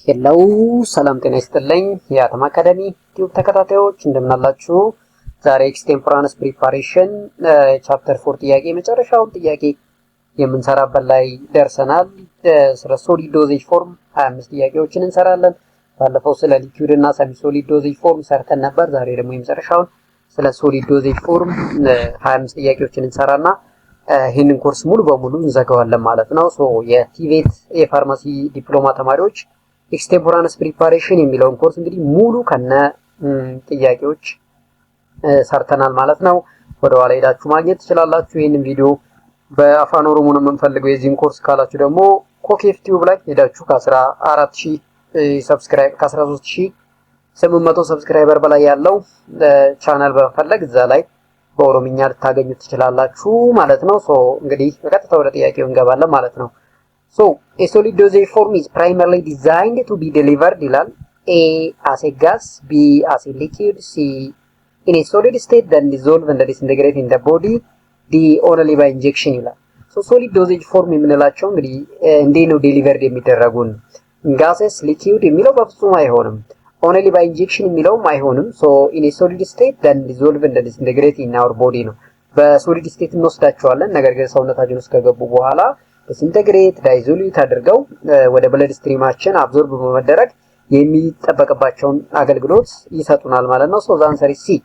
ሄሎ ሰላም ጤና ይስጥልኝ የአተም አካዳሚ ዩቲዩብ ተከታታዮች እንደምን አላችሁ? ዛሬ ኤክስቴምፖራነስ ፕሪፓሬሽን ቻፕተር 4 ጥያቄ መጨረሻውን ጥያቄ የምንሰራበት ላይ ደርሰናል። ስለ ሶሊድ ዶዜጅ ፎርም 25 ጥያቄዎችን እንሰራለን። ባለፈው ስለ ሊኩዊድ እና ሰሚ ሶሊድ ዶዜጅ ፎርም ሰርተን ነበር። ዛሬ ደግሞ የመጨረሻውን ስለ ሶሊድ ዶዜጅ ፎርም 25 ጥያቄዎችን እንሰራና ይህንን ኮርስ ሙሉ በሙሉ እንዘጋዋለን ማለት ነው። የቲቬት የፋርማሲ ዲፕሎማ ተማሪዎች ኤክስቴምፖራነስ ፕሪፓሬሽን የሚለውን ኮርስ እንግዲህ ሙሉ ከነ ጥያቄዎች ሰርተናል ማለት ነው። ወደ ኋላ ሄዳችሁ ማግኘት ትችላላችሁ። ይህንን ቪዲዮ በአፋን ኦሮሞ ነው የምንፈልገው የዚህን ኮርስ ካላችሁ ደግሞ ኮኬፍ ቲዩብ ላይ ሄዳችሁ ከ14000 ሰብስክራይብ ከ13800 ሰብስክራይበር በላይ ያለው ቻናል በመፈለግ እዛ ላይ በኦሮምኛ ልታገኙት ትችላላችሁ ማለት ነው። እንግዲህ በቀጥታ ወደ ጥያቄው እንገባለን ማለት ነው። A solid dosage form is primarily designed to be delivered ይላል A as a gas, B as a liquid, C in a solid state then dissolve and disintegrate in the body, D only by injection ይላል። solid dosage form የምንላቸው እንግዲህ እንዴት ነው ዴሊቨርድ የሚደረጉን? gases, liquid የሚለው በፍጹም አይሆንም። only by injection የሚለውም አይሆንም። in a solid state then dissolve and disintegrate in our body ነው። በሶሊድ ስቴት እንወስዳቸዋለን፣ ነገር ግን ሰውነታችን ውስጥ ከገቡ በኋላ ዲስኢንተግሬት ዳይዞሉት አድርገው ወደ ብለድ ስትሪማችን አብዞርብ በመደረግ የሚጠበቅባቸውን አገልግሎት ይሰጡናል ማለት ነው። ዛ አንሰር ሲ።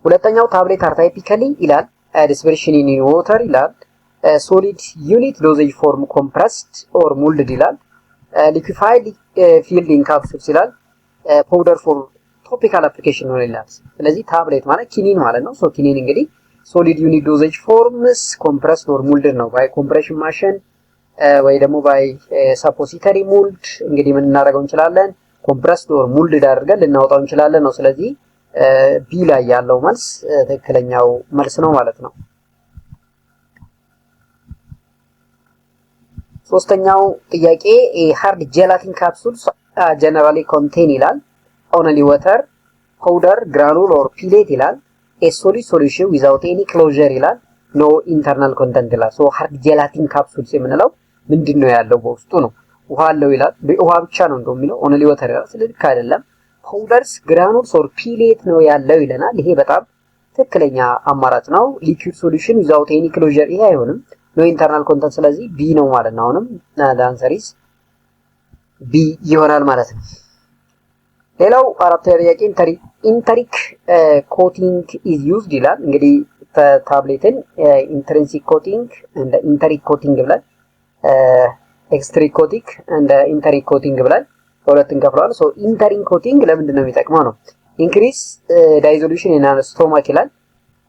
ሁለተኛው ታብሌት አር ታይፒካሊ ይላል ዲስፐርሽን ኢን ዋተር ይላል። ሶሊድ ዩኒት ዶዜጅ ፎርም ኮምፕረስድ ኦር ሙልድ ይላል። ሊኩዊፋይድ ፊልድ ኢን ካፕሱልስ ይላል። ፓውደር ፎር ቶፒካል አፕሊኬሽን ነው ይላል። ስለዚህ ታብሌት ማለት ኪኒን ማለት ነው። ኪኒን እንግዲህ ሶሊድ ዩኒት ዶዜጅ ፎርምስ ኮምፕረስድ ኦር ሙልድ ነው ባይ ኮምፕሬሽን ማሽን ወይ ደግሞ ባይ ሳፖሲተሪ ሙልድ እንግዲህ ምን እናደርገው እንችላለን? ኮምፕረስድ ኦር ሙልድ አድርገን ልናወጣው እንችላለን ነው። ስለዚህ ቢ ላይ ያለው መልስ ትክክለኛው መልስ ነው ማለት ነው። ሶስተኛው ጥያቄ ሃርድ ጄላቲን ካፕሱልስ ጀነራሊ ኮንቴን ይላል ኦንሊ ዋተር ፓውደር ግራኑል ኦር ፒሌት ይላል። a solid solution without any closure ይላል no internal content ይላል። ሃርድ ጄላቲን ካፕሱልስ የምንለው ምንድነው ያለው? በውስጡ ነው ውሃ አለው ይላል። ውሃ ብቻ ነው እንደው የሚለው ኦንሊ ዋተር ይላል። ስለዚህ አይደለም። ፓውደርስ ግራኑልስ ኦር ፒሌት ነው ያለው ይለናል። ይሄ በጣም ትክክለኛ አማራጭ ነው። ሊኩዊድ ሶሉሽን without any closure ይሄ አይሆንም። no internal content ስለዚህ ቢ ነው ማለት ነው። አሁንም the answer is ቢ ይሆናል ማለት ነው። ሌላው አራተኛ ጥያቄ ኢንተሪክ ኮቲንግ ኢዝ ዩዝድ ይላል። እንግዲህ ታብሌትን ኢንትሪንሲክ ኮቲንግ እንደ ኢንተሪክ ኮቲንግ ብለን ኤክስትሪክ ኮቲንግ እንደ ኢንተሪክ ኮቲንግ ብለን በሁለት እንከፍለዋለን። ኢንተሪክ ኮቲንግ ለምንድን ነው የሚጠቅመው ነው? ኢንክሪዝ ዳይዞሉሽን ኢን ስቶማክ ይላል።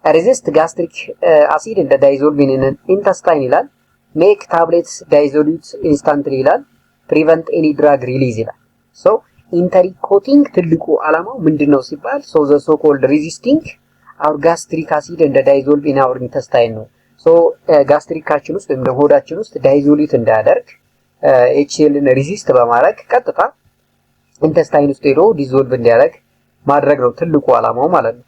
ሬዚስት ጋስትሪክ አሲድ እንደ ዳይዞልቭ ኢን ኢንተስታይን ይላል። ሜክ ታብሌትስ ዳይዞሉት ኢንስታንትሊ ይላል። ፕሪቨንት ኤኒ ድራግ ሪሊዝ ይላል። ኢንተሪክ ኮቲንግ ትልቁ ዓላማው ምንድነው ሲባል ዘ ሶ ኮልድ ሬዚስቲንግ አወር ጋስትሪክ አሲድ እንደ ዳይዞልቭ ኢን አወር ኢንተስታይን ነው። ጋስትሪካችን ውስጥ ወይም ደግሞ ሆዳችን ውስጥ ዳይዞሉት እንዳያደርግ ኤችሲኤልን ሬዚስት በማድረግ ቀጥታ ኢንተስታይን ውስጥ ሄዶ ዲዞልቭ እንዲያደርግ ማድረግ ነው ትልቁ ዓላማው ማለት ነው።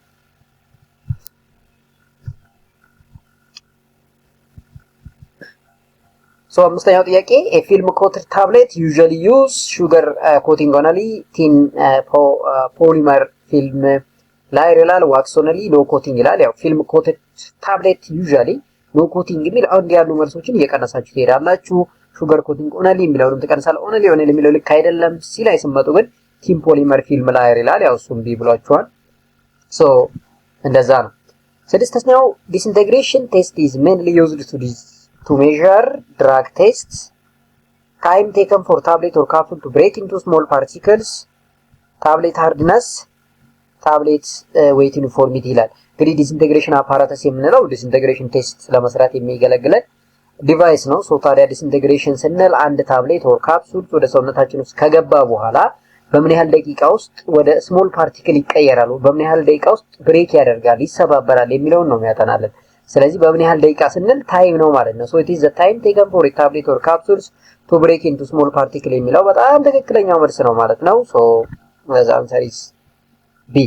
አምስተኛው ጥያቄ ፊልም ኮትድ ታብሌት ዩዥዋሊ ዩዝ ሹገር ኮቲንግ ኦንሊ ቲን ፖሊመር ፊልም ላይ ይላል። ዋክስ ኦንሊ ኖ ኮቲንግ ይላል። ያው ፊልም ኮትድ ታብሌት ዩዥዋሊ ኖ ኮቲንግ የሚል አሁን ያሉ መልሶችን እየቀነሳችሁ ትሄዳላችሁ። ሹገር ኮቲንግ ኦንሊ የሚለውንም ትቀንሳለህ። ኦንሊ የሚለው ልክ አይደለም። ሲ ላይ ስመጡ ግን ቲን ፖሊመር ፊልም ላይ ይላል። ያው እሱም ቢ ብሏችኋል። እንደዛ ነው። ስድስተኛው ዲስኢንቴግሬሽን ቴስት ኢዝ ሜንሊ ዩዝድ to measure drug tests, time taken for tablet or capsule to break into small particles, tablet hardness, tablet weight uniformity ይላል። እንግዲህ ዲስኢንቴግሬሽን አፓራተስ የምንለው ዲስኢንቴግሬሽን ቴስት ለመስራት የሚገለግለን ዲቫይስ ነው። ታዲያ ዲስኢንቴግሬሽን ስንል አንድ ታብሌት ኦር ካፕሱል ወደ ሰውነታችን ውስጥ ከገባ በኋላ በምን ያህል ደቂቃ ውስጥ ወደ ስሞል ፓርቲክል ይቀየራል፣ በምን ያህል ደቂቃ ውስጥ ብሬክ ያደርጋል፣ ይሰባበራል የሚለውን ነው የሚያጠናልን። ስለዚህ በምን ያህል ደቂቃ ስንል ታይም ነው ማለት ነው። it is the time taken for a tablet or capsules to break into small particle የሚለው በጣም ትክክለኛው መልስ ነው ማለት ነው። the answer is B።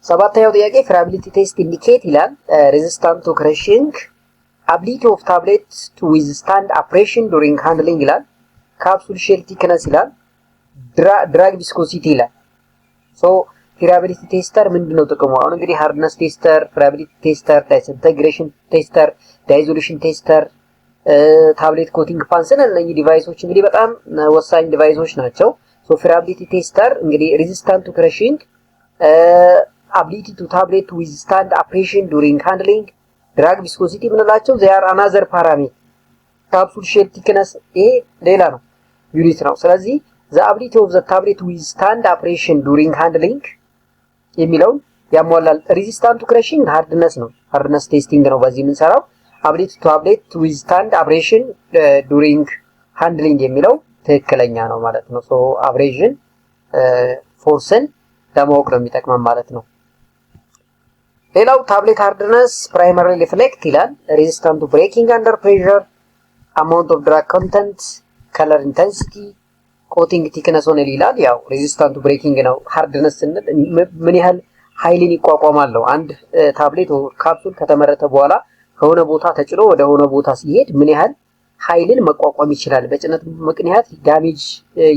ሰባተኛው ጥያቄ ፍራቢሊቲ ቴስት ኢንዲኬት ይላል resistant to crushing አቢሊቲ ኦፍ ታብሌት ቱ ዊዝስታንድ ኦፕሬሽን ዱሪንግ ሃንድሊንግ ይላል። ካፕሱል ሼል ቲክነስ ይላል። ድራግ ቪስኮሲቲ ይላል። ሶ ፊራቢሊቲ ቴስተር ምንድነው ጥቅሙ? አሁን እንግዲህ ሃርድነስ ቴስተር፣ ፊራቢሊቲ ቴስተር፣ ዲስኢንቴግሬሽን ቴስተር፣ ዳይዞሉሽን ቴስተር፣ ታብሌት ኮቲንግ ፓን ስንል እነዚህ ዲቫይሶች እንግዲህ በጣም ወሳኝ ዲቫይሶች ናቸው። ሶ ፊራቢሊቲ ቴስተር እንግዲህ ሬዚስታንት ቱ ክረሺንግ፣ አቢሊቲ ቱ ታብሌት ቱ ዊዝስታንድ ኦፕሬሽን ዱሪንግ ሃንድሊንግ፣ ድራግ ቪስኮሲቲ ምንላቸው they are another parameter። ካፕሱል ሼል ቲክነስ ይሄ ሌላ ነው ዩኒት ነው። ስለዚህ the ability of the tablet to withstand operation during handling የሚለውን ያሟላል። ሬዚስታንት ቱ ክረሺንግ ሃርድነስ ነው፣ ሃርድነስ ቴስቲንግ ነው በዚህ የምንሰራው። ability to tablet to withstand operation during handling የሚለው ትክክለኛ ነው ማለት ነው። ሶ አብሬዥን ፎርስን ለማወቅ ነው የሚጠቅመን ማለት ነው። ሌላው ታብሌት ሃርድነስ ፕራይመሪ ሪፍሌክት ይላል። ሬዚስታንት ቱ ብሬኪንግ አንደር ፕሬሸር፣ አማውንት ኦፍ ድራግ ኮንተንት፣ ከለር ኢንተንሲቲ፣ ኮቲንግ ቲክነስ ሆነ ይላል። ያው ሬዚስታንት ቱ ብሬኪንግ ነው። ሃርድነስ ስንል ምን ያህል ኃይልን ይቋቋማል ነው። አንድ ታብሌት ካፕሱል ከተመረተ በኋላ ከሆነ ቦታ ተጭኖ ወደ ሆነ ቦታ ሲሄድ ምን ያህል ኃይልን መቋቋም ይችላል፣ በጭነት ምክንያት ዳሜጅ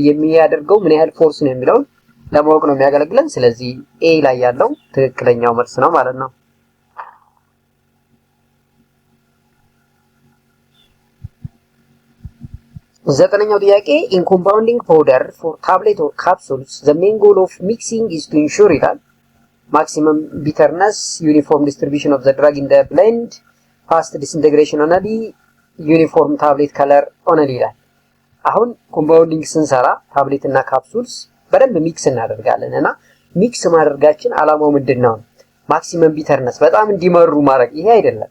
የሚያደርገው ምን ያህል ፎርስ ነው የሚለውን ለማወቅ ነው የሚያገለግለን። ስለዚህ ኤ ላይ ያለው ትክክለኛው መልስ ነው ማለት ነው። ዘጠነኛው ጥያቄ in compounding powder for tablet or capsules the main goal of mixing is to ensure ይላል maximum bitterness, uniform distribution of the drug in the blend, fast disintegration only, uniform tablet color only ይላል። አሁን ኮምፓውንዲንግ ስንሰራ ታብሌት እና ካፕሱልስ በደንብ ሚክስ እናደርጋለን እና ሚክስ ማድረጋችን አላማው ምንድነው? ማክሲመም ቢተርነስ በጣም እንዲመሩ ማድረግ ይሄ አይደለም።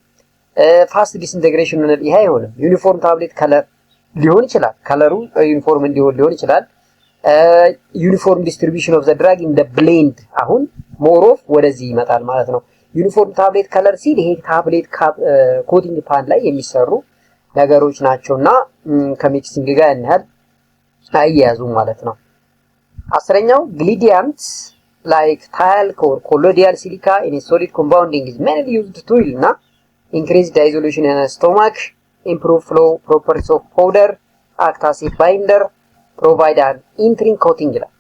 ፋስት ዲስኢንቴግሬሽን ነው ይሄ አይሆንም። ዩኒፎርም ታብሌት ከለር ሊሆን ይችላል፣ ከለሩ ዩኒፎርም እንዲሆን ሊሆን ይችላል። ዩኒፎርም ዲስትሪቢዩሽን ኦፍ ዘ ድራግ ኢን ዘ ብሌንድ አሁን ሞር ኦፍ ወደዚህ ይመጣል ማለት ነው። ዩኒፎርም ታብሌት ከለር ሲል ይሄ ታብሌት ኮቲንግ ፓን ላይ የሚሰሩ ነገሮች ናቸውና ከሚክሲንግ ጋር ያንያል አያያዙ ማለት ነው። አስረኛው ግሊዲያንት like talc or colloidal silica in a solid compounding is mainly used to እና increase dissolution in a stomach, improve flow properties of powder, act as a binder, provide an entering coating ይላል።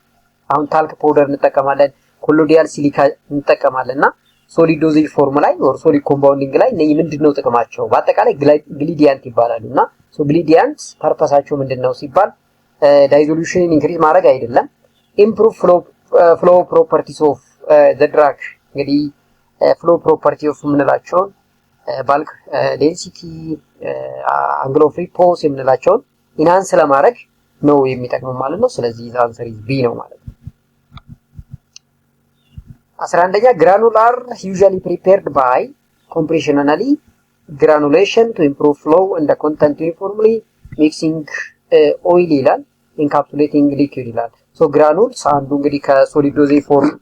አሁን ታልክ ፓውደር እንጠቀማለን፣ ኮሎዲያል ሲሊካ እንጠቀማለንና ሶሊድ ዶዜጅ ፎርም ላይ or solid compounding ላይ እነዚህ ምንድነው ጥቅማቸው? በአጠቃላይ ግሊዲያንት ይባላሉና ሶ ግሊዲያንት ፐርፐሳቸው ምንድነው ሲባል ዳይዞሉሽንን ኢንክሪዝ ማድረግ አይደለም፣ improve flow properties of the drug እንግዲህ flow property of ምንላቸውን bulk density angle of repose የምንላቸውን ኢንሃንስ ለማድረግ ነው የሚጠቅመው ማለት ነው። ስለዚህ answer is B ነው ማለት ነው። 11ኛ granular usually prepared by compressionally granulation to improve flow and the content uniformly mixing oil ይላል encapsulating liquid ይላል። ሶ ግራኑልስ አንዱ እንግዲህ ከሶሊድ ዶዜጅ ፎርም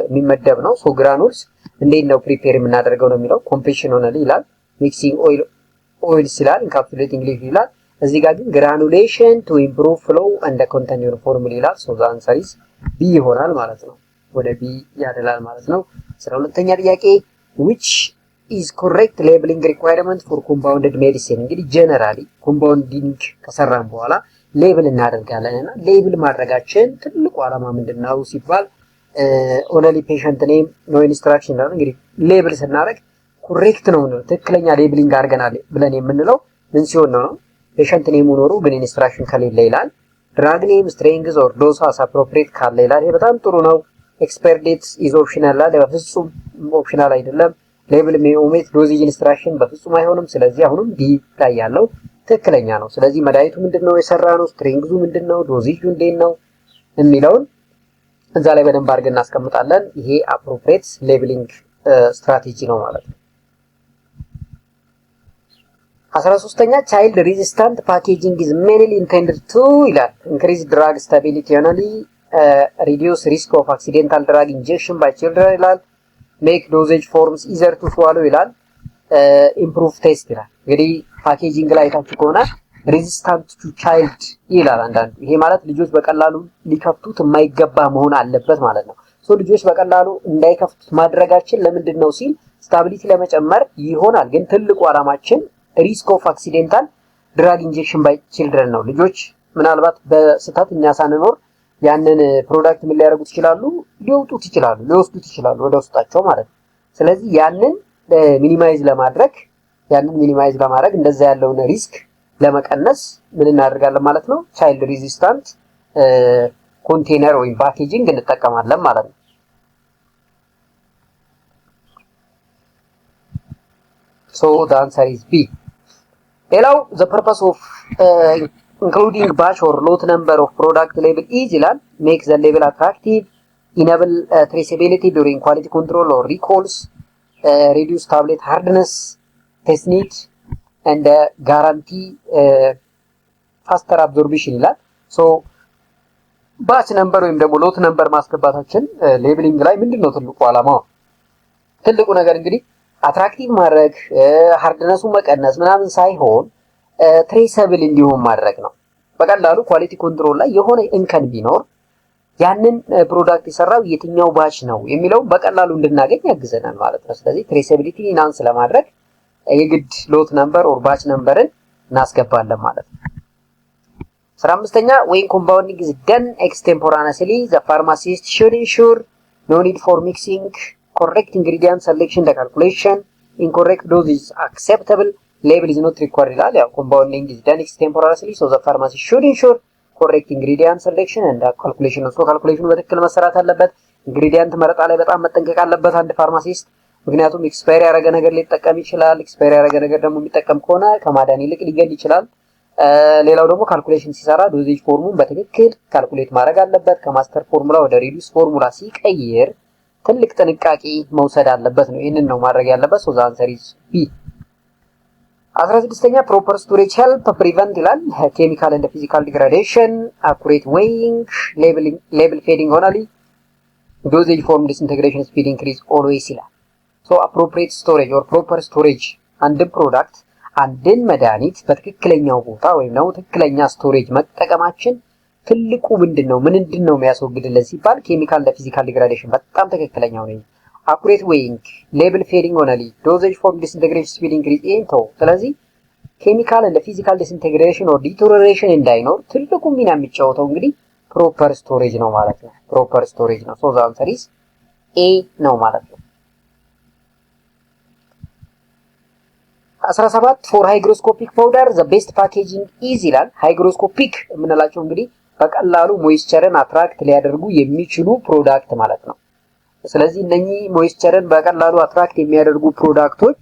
የሚመደብ ነው። ሶ ግራኑልስ እንዴት ነው ፕሪፔር የምናደርገው ነው የሚለው ኮምፕሬሽናሊ ይላል፣ ሚክሲንግ ኦይልስ ይላል፣ ኢንካፕሱሌቲንግ ሊኩዊድ ይላል። እዚህ ጋር ግን ግራኑሌሽን ቱ ኢምፕሩቭ ፍሎው ኤንድ ኮንተንት ዩኒፎርምሊ ይላል። ሶ ዘ አንሰር ኢዝ ቢ ይሆናል ማለት ነው። ወደ ቢ ያደላል ማለት ነው። 12ኛ ጥያቄ which is correct labeling requirement for compounded medicine እንግዲህ ጀነራሊ ኮምፓውንዲንግ ከሰራን በኋላ ሌብል እናደርጋለንና ሌብል ማድረጋችን ትልቁ ዓላማ ምንድነው ሲባል ኦንሊ ፔሸንት ኔም ኖ ኢንስትራክሽን ነው። እንግዲህ ሌብል ስናደርግ ኮሬክት ነው ነው ትክክለኛ ሌብሊንግ አድርገናል ብለን የምንለው ምን ሲሆን ነው? ፔሸንት ኔም ኖሮ ግን ኢንስትራክሽን ከሌለ ይላል። ድራግ ኔም ስትሬንግዝ ኦር ዶስ አስ አፕሮፕሪየት ካለ ይላል። ይሄ በጣም ጥሩ ነው። ኤክስፓየር ዴት ኢዝ ኦፕሽናል አለ፣ በፍጹም ኦፕሽናል አይደለም። ሌብል ሜኦሜት ዶዜጅ ኢንስትራክሽን በፍጹም አይሆንም። ስለዚህ አሁንም ዲ ላይ ያለው ትክክለኛ ነው። ስለዚህ መድኃኒቱ ምንድነው የሰራነው፣ ስትሪንግዙ ምንድነው፣ ዶዜጁ እንዴት ነው የሚለውን እዛ ላይ በደንብ አድርገን እናስቀምጣለን። ይሄ አፕሮፕሪየት ሌብሊንግ ስትራቴጂ ነው ማለት ነው። 13ኛ ቻይልድ ሬዚስታንት ፓኬጂንግ ኢዝ ሜንሊ ኢንቴንድድ ቱ ይላል ኢንክሪዝ ድራግ ስታቢሊቲ ኦንሊ ሪዲዩስ ሪስክ ኦፍ አክሲደንታል ድራግ ኢንጀክሽን ባይ ቺልድረን ይላል። ሜክ ዶዜጅ ፎርምስ ኢዘር ቱ ስዋሎ ይላል። ኢምፕሩቭ ቴስት ይላል። እንግዲህ ፓኬጂንግ ላይ ታችሁ ከሆነ ሬዚስታንት ቱ ቻይልድ ይላል አንዳንዱ። ይሄ ማለት ልጆች በቀላሉ ሊከፍቱት የማይገባ መሆን አለበት ማለት ነው። ሶ ልጆች በቀላሉ እንዳይከፍቱት ማድረጋችን ለምንድን ነው ሲል ስታቢሊቲ ለመጨመር ይሆናል። ግን ትልቁ ዓላማችን ሪስክ ኦፍ አክሲዴንታል ድራግ ኢንጀክሽን ባይ ቺልድረን ነው። ልጆች ምናልባት በስህተት እኛ ሳንኖር ያንን ፕሮዳክት ምን ሊያደርጉት ይችላሉ? ሊወጡት ይችላሉ፣ ሊወስዱት ይችላሉ ወደ ውስጣቸው ማለት ነው። ስለዚህ ያንን ሚኒማይዝ ለማድረግ እንደዛ ያለውን ሪስክ ለመቀነስ ምን እናደርጋለን ማለት ነው? ቻይልድ ሬዚስታንት ኮንቴነር ወይም ፓኬጂንግ እንጠቀማለን ማለት ነው። So the answer is B. ሌላው the purpose of including batch or lot number of product label is ይላል make the label attractive, enable traceability during quality control or recalls, reduce tablet hardness, test need and guarantee faster absorption ይላል። so batch number ወይም ደግሞ lot number ማስገባታችን ሌብሊንግ ላይ ምንድነው ትልቁ ዓላማው? ትልቁ ነገር እንግዲህ አትራክቲቭ ማድረግ ሃርድነሱ መቀነስ ምናምን ሳይሆን ትሬሰብል እንዲሆን ማድረግ ነው። በቀላሉ ኳሊቲ ኮንትሮል ላይ የሆነ እንከን ቢኖር ያንን ፕሮዳክት የሰራው የትኛው ባች ነው የሚለው በቀላሉ እንድናገኝ ያግዘናል ማለት ነው። ስለዚህ ትሬሰቢሊቲ ኢንሃንስ ለማድረግ የግድ ሎት ነምበር ኦር ባች ነምበርን እናስገባለን ማለት ነው። 15ኛ when compounding is done extemporaneously the pharmacist should ensure no need for mixing, correct ingredient selection, the calculation, incorrect dose is acceptable, label is not required ይላል። ያው compounding is done extemporaneously so the pharmacist should ensure correct ingredient selection and the calculation so calculation በትክክል መሰራት አለበት። ኢንግሪዲየንት መረጣ ላይ በጣም መጠንቀቅ አለበት አንድ ፋርማሲስት። ምክንያቱም ኤክስፓየር ያደረገ ነገር ሊጠቀም ይችላል። ኤክስፓየር ያደረገ ነገር ደግሞ የሚጠቀም ከሆነ ከማዳን ይልቅ ሊገል ይችላል። ሌላው ደግሞ ካልኩሌሽን ሲሰራ ዶዜጅ ፎርሙን በትክክል ካልኩሌት ማድረግ አለበት። ከማስተር ፎርሙላ ወደ ሪዱስ ፎርሙላ ሲቀይር ትልቅ ጥንቃቄ መውሰድ አለበት ነው። ይሄንን ነው ማድረግ ያለበት። ሶ ዘ አንሰር ኢዝ ቢ። 16ኛ ፕሮፐር ስቶሬጅ ሄልፕ ፕሪቨንት ይላል ኬሚካል ኤንድ ፊዚካል ዲግራዴሽን፣ አኩሬት ዌይንግ፣ ሌብል ፌዲንግ ኦንሊ፣ ዶዜጅ ፎርም ዲስኢንቴግሬሽን ስፒድ ኢንክሪዝ ኦልዌይስ ይላል። ሶ አፕሮፕሪየት ስቶሬጅ ኦር ፕሮፐር ስቶሬጅ አንድን ፕሮዳክት አንድን መድኃኒት በትክክለኛው ቦታ ወይም ደግሞ ትክክለኛ ስቶሬጅ መጠቀማችን ትልቁ ምንድነው የሚያስወግድልን ሲባል ኬሚካል ለፊዚካል ዲግራዴሽን በጣም ትክክለኛው ነው። አኩሬት ዌይንግ፣ ሌብል ፌዲንግ ኦንሊ፣ ዶዜጅ ፎርም ዲስኢንቴግሬሽን ስፒድ ኢንክሪዝ ኢንቶ። ስለዚህ ኬሚካል እንደ ፊዚካል ዲስኢንቴግሬሽን ኦር ዲቶረሬሽን እንዳይኖር ትልቁ ሚና የሚጫወተው እንግዲህ ፕሮፐር ስቶሬጅ ነው ማለት ነው። ፕሮፐር ስቶሬጅ ነው። ሶ ዘ አንሰር ኢዝ ኤ ነው ማለት ነው። 17 ፎር ሃይግሮስኮፒክ ፓውደር ዘ ቤስት ፓኬጂንግ ኢዝ ይላል። ሃይግሮስኮፒክ የምንላቸው እንግዲህ በቀላሉ ሞይስቸርን አትራክት ሊያደርጉ የሚችሉ ፕሮዳክት ማለት ነው። ስለዚህ እነኚህ ሞይስቸርን በቀላሉ አትራክት የሚያደርጉ ፕሮዳክቶች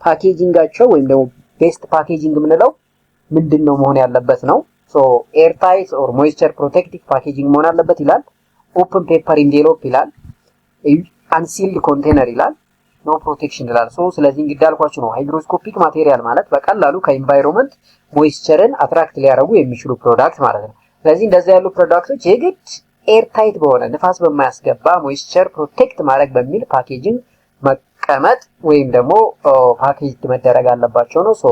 ፓኬጂንጋቸው ወይም ደግሞ ቤስት ፓኬጂንግ የምንለው ምንድነው መሆን ያለበት ነው። ሶ ኤር ታይት ኦር ሞይስቸር ፕሮቴክቲቭ ፓኬጂንግ መሆን አለበት ይላል። ኦፕን ፔፐር ኢንቬሎፕ ይላል። አንሲልድ ኮንቴነር ይላል። ኖ ፕሮቴክሽን ይላል። ሶ ስለዚህ እንግዲህ አልኳችሁ ነው ሃይግሮስኮፒክ ማቴሪያል ማለት በቀላሉ ከኢንቫይሮንመንት ሞይስቸርን አትራክት ሊያደርጉ የሚችሉ ፕሮዳክት ማለት ነው። ስለዚህ እንደዛ ያሉ ፕሮዳክቶች የግድ ኤር ታይት በሆነ ንፋስ በማያስገባ ሞይስቸር ፕሮቴክት ማድረግ በሚል ፓኬጂንግ መቀመጥ ወይም ደግሞ ፓኬጅ መደረግ አለባቸው ነው። ሶ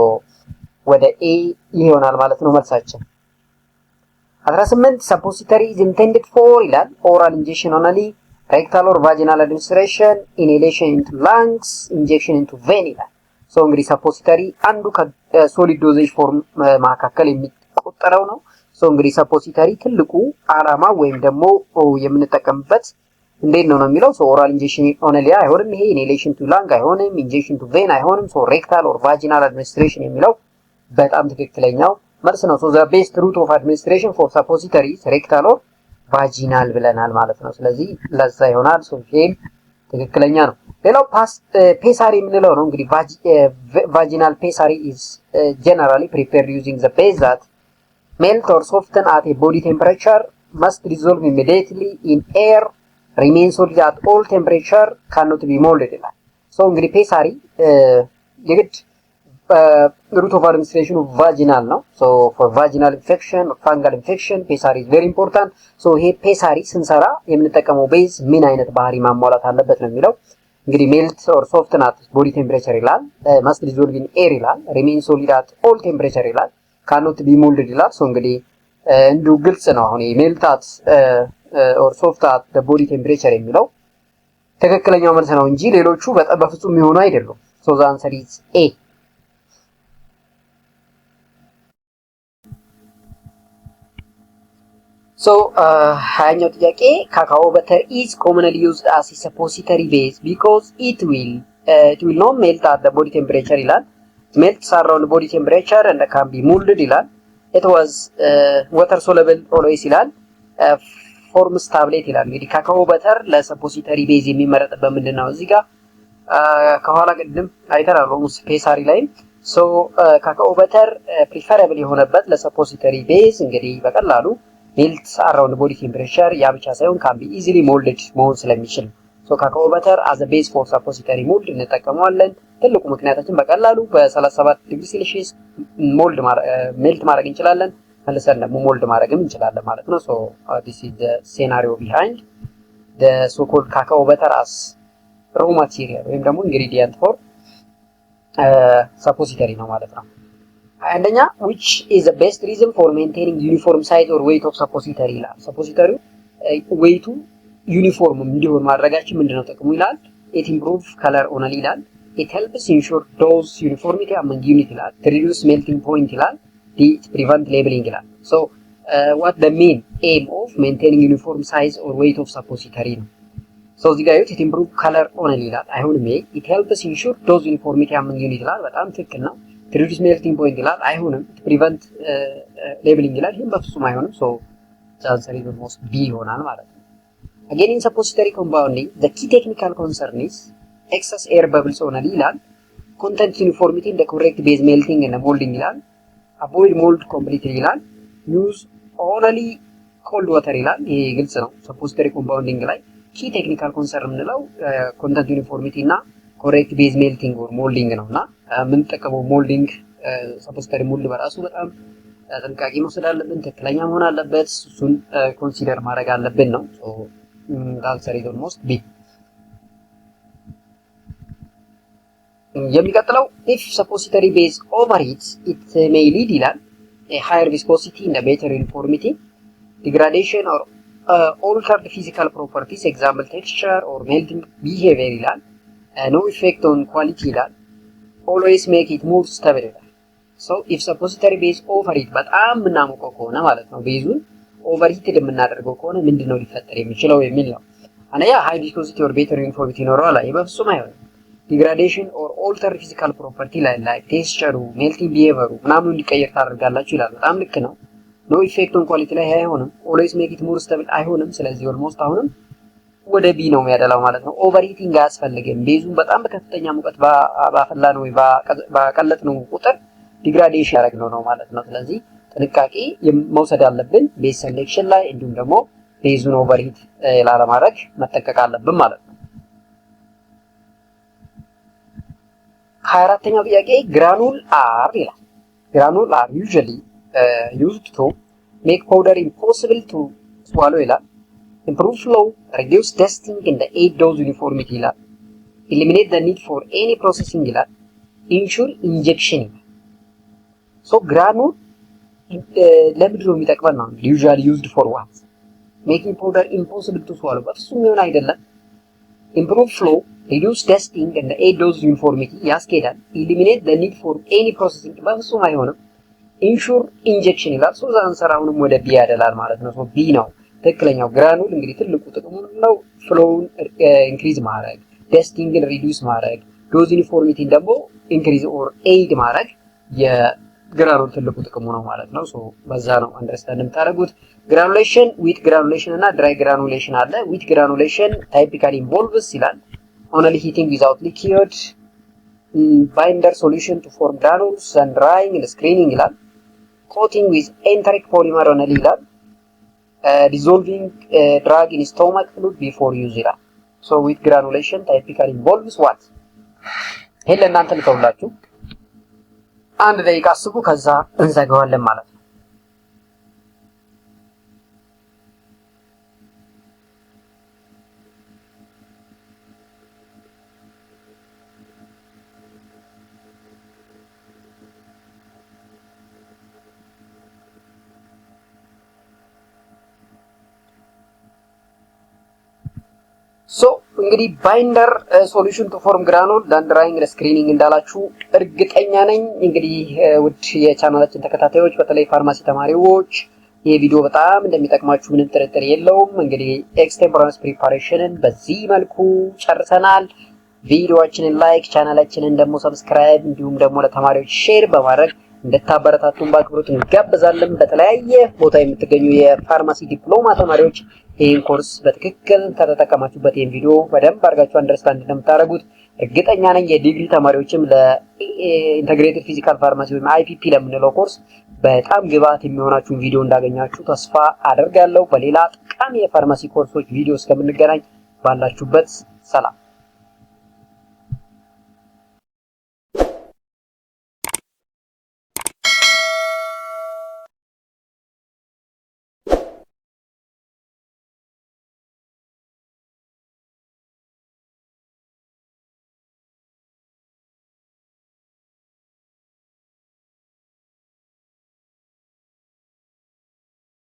ወደ ኤ ይሆናል ማለት ነው መልሳችን። 18 ሰፖሲተሪ ኢዝ ኢንቴንድድ ፎር ይላል ኦራል ኢንጀክሽን ኦንሊ፣ rectal or vaginal administration, inhalation into lungs, injection into vein ይላል። ሶ እንግዲህ ሰፖሲተሪ አንዱ ከሶሊድ ዶዜጅ ፎርም መካከል የሚቆጠረው ነው። ሶ እንግዲህ ሰፖሲተሪ ትልቁ ዓላማ ወይም ደግሞ የምንጠቀምበት እንዴት ነው የሚለው ሶ ኦራል ኢንጀክሽን ኦንሊ አይሆንም፣ ይሄ ኢንሄሌሽን ቱ ላንግ አይሆንም፣ ኢንጀክሽን ቱ ቬን አይሆንም። ሶ ሬክታል ኦር ቫጂናል አድሚኒስትሬሽን የሚለው በጣም ትክክለኛው መልስ ነው። ሶ ዘ ቤስት ሩት ኦፍ አድሚኒስትሬሽን ፎር ሰፖሲተሪ ሬክታል ኦር ቫጂናል ብለናል ማለት ነው። ስለዚህ ለዛ ይሆናል። ሶ ይሄም ትክክለኛ ነው። ሌላው ፔሳሪ የምንለው ነው እንግዲህ ቫጂናል ፔሳሪ is generally prepared using the base that melt or soften at a body temperature, must dissolve immediately in air, remain solid at all temperature, cannot be molded ይላል። ሶ እንግዲህ ፔሳሪ የግድ route of administration of vaginal ነው። so for vaginal infection or fungal infection ፔሳሪ is very important. so ይሄ ፔሳሪ ስንሰራ የምንጠቀመው ቤዝ ምን አይነት ባህሪ ማሟላት አለበት ነው የሚለው እንግዲህ ሜልት or soften at body temperature ይላል፣ must dissolve in air ይላል፣ remain solid at all temperature ይላል፣ cannot be molded ይላል። so እንግዲህ እንዲሁ ግልጽ ነው። አሁን ሜልት at or soft at the body temperature የሚለው ትክክለኛው መልስ ነው እንጂ ሌሎቹ በፍጹም የሚሆኑ አይደሉም። so the answer is A። So ሀያኛው ጥያቄ ካካኦ በተር is commonly used as a suppository base because it will not melt at the body temperature ይላል። melts around body temperature and can be molded ይላል። it was water soluble always ይላል። forms tablet ይላል። እንግዲህ ካካኦ በተር ለሰፖሲተሪ ቤዝ የሚመረጥበት ምንድነው? እዚህ ጋር ከኋላ ቅድም አይተናል ስፔሳሪ ላይ ሶ ካካኦ በተር ፕሪፈረብል የሆነበት ለሰፖሲተሪ ቤዝ እንግዲህ በቀላሉ melts around body temperature ያ ብቻ ሳይሆን can be easily molded መሆን ስለሚችል ሶ ካካኦ በተር as a base for suppository mold እንጠቀመዋለን። ትልቁ ምክንያታችን በቀላሉ በ37 ዲግሪ ሴልሺየስ ሜልት ማድረግ እንችላለን። መልሰን ደግሞ ሞልድ ማድረግም እንችላለን ማለት ነው። ሶ this is the scenario behind the so called ካካኦ በተር as raw material ወይም ደግሞ ingredient for suppository ነው ማለት ነው። አንደኛ which is the best reason for maintaining uniform size or weight of suppository ይላል። suppository weight ዩኒፎርም እንዲሆን ማድረጋችን ምንድነው ጥቅሙ ይላል። it improve color only ይላል። it helps ensure dose uniformity among unit ይላል። to reduce melting point ይላል። it prevent labeling ይላል። so what the main aim of maintaining uniform size or weight of suppository ነው። so እዚህ ጋር it improve color only ይላል። አይሆንም። it helps ensure dose uniformity among unit ይላል። በጣም ትክክል ነው። to reduce melting point ይላል። አይሆንም። to prevent labeling ይላል። ይሄን በፍጹም አይሆንም። so the answer is almost B ይሆናል ማለት ነው። again in suppository compounding the key technical concern is excess air bubbles only ይላል። content uniformity in the correct base melting and molding ይላል። avoid mold completely ይላል። use only cold water ይላል። ይሄ ግልጽ ነው። suppository compounding ላይ key technical concern የምንለው content uniformity እና correct base melting or molding ነውና የምንጠቀመው molding suppository mold በራሱ በጣም ጥንቃቄ መውሰድ አለብን። ትክክለኛ መሆን አለበት። እሱን ኮንሲደር ማድረግ አለብን ነው። ሶ answer is almost B። የሚቀጥለው if suppository base overheats it may lead ይላል a higher viscosity and a better uniformity, degradation or altered physical properties example texture or melting behavior ይላል። no effect on quality ይላል። always make it more stable ይላል። so if suppository base overheat በጣም ምናሞቀው ከሆነ ማለት ነው ቤዙን overheated የምናደርገው ከሆነ ምንድነው ሊፈጠር የሚችለው የሚል ነው። አንደኛ high viscosity or better uniformity ይኖረዋል። ይሄ በፍጹም አይሆንም። degradation or altered physical property like texture, melting behavior ምናምን እንዲቀየር ታደርጋላችሁ ይላል። በጣም ልክ ነው። no effect on quality ላይ አይሆንም። always make it more stable አይሆንም። ስለዚህ almost አሁንም ወደ ቢ ነው የሚያደላው ማለት ነው። ኦቨርሂቲንግ አያስፈልግም። ቤዙን በጣም በከፍተኛ ሙቀት ባፈላን ወይ ባቀለጥነው ቁጥር ዲግራዴሽን ያደረግነው ነው ማለት ነው። ስለዚህ ጥንቃቄ መውሰድ አለብን ቤዝ ሴሌክሽን ላይ እንዲሁም ደግሞ ቤዙን ኦቨርሂት ላለማድረግ መጠንቀቅ አለብን ማለት ነው። 24ኛው ጥያቄ ግራኑል አር ይላል። ግራኑል አር usually used to make powder impossible to swallow ይላል። improve flow, reduce dusting and the aid dose uniformity ይላል። eliminate the need for any processing ይላል። ensure injection ይላል። so granule ለምንድን ነው የሚጠቅመን ነው? usually used for what? making powder impossible to swallow በፍጹም ይሆን አይደለም። improve flow, reduce dusting and the aid dose uniformity ያስኬዳል። eliminate the need for any processing በፍጹም አይሆንም። ensure injection ይላል። so አንሰር አሁንም ወደ ቢ ያደላል ማለት ነው። so ቢ ነው ትክክለኛው። ግራኑል እንግዲህ ትልቁ ጥቅሙ ነው ፍሎውን ኢንክሪዝ ማድረግ፣ ደስቲንግን ሪዲዩስ ማድረግ፣ ዶዝ ዩኒፎርሚቲን ደግሞ ኢንክሪዝ ኦር ኤድ ማድረግ የግራኑል ትልቁ ጥቅሙ ነው ማለት ነው። ሶ በዛ ነው አንደርስታንድ የምታደርጉት። ግራኑሌሽን ዊት ግራኑሌሽን እና ድራይ ግራኑሌሽን አለ። ዊት ግራኑሌሽን ታይፒካሊ ኢንቮልቭስ ይላል ኦንሊ ሂቲንግ ዊዛውት ሊኩዊድ ባይንደር ሶሉሽን ቱ ፎርም ግራኑልስ ኤንድ ድራይንግ ኤንድ ስክሪኒንግ ይላል። ኮቲንግ ዊዝ ኤንተሪክ ፖሊመር ኦንሊ ይላል። dissolving drug in stomach fluid before use ይላል። so with granulation typically involves what? ይሄን ለእናንተ ልተውላችሁ አንድ ደቂቃ አስቡ፣ ከዛ እንዘጋዋለን ማለት ነው። ሶ እንግዲህ ባይንደር ሶሉሽን ቱ ፎርም ግራኑል ዳን ድራይንግ ስክሪኒንግ እንዳላችሁ እርግጠኛ ነኝ። እንግዲህ ውድ የቻናላችን ተከታታዮች በተለይ ፋርማሲ ተማሪዎች ይህ ቪዲዮ በጣም እንደሚጠቅማችሁ ምንም ጥርጥር የለውም። እንግዲህ ኤክስቴምፖራንስ ፕሪፓሬሽንን በዚህ መልኩ ጨርሰናል። ቪዲዮአችንን ላይክ፣ ቻናላችንን ደግሞ ሰብስክራይብ እንዲሁም ደግሞ ለተማሪዎች ሼር በማድረግ እንድታበረታቱን በአክብሮት እንጋብዛለን። በተለያየ ቦታ የምትገኙ የፋርማሲ ዲፕሎማ ተማሪዎች ይህን ኮርስ በትክክል ከተጠቀማችሁበት ይህን ቪዲዮ በደንብ አድርጋችሁ አንደርስታንድ እንደምታደርጉት እርግጠኛ ነኝ። የዲግሪ ተማሪዎችም ለኢንተግሬትድ ፊዚካል ፋርማሲ ወይም አይፒፒ ለምንለው ኮርስ በጣም ግብዓት የሚሆናችሁን ቪዲዮ እንዳገኛችሁ ተስፋ አደርጋለሁ። በሌላ ጠቃሚ የፋርማሲ ኮርሶች ቪዲዮ እስከምንገናኝ ባላችሁበት ሰላም።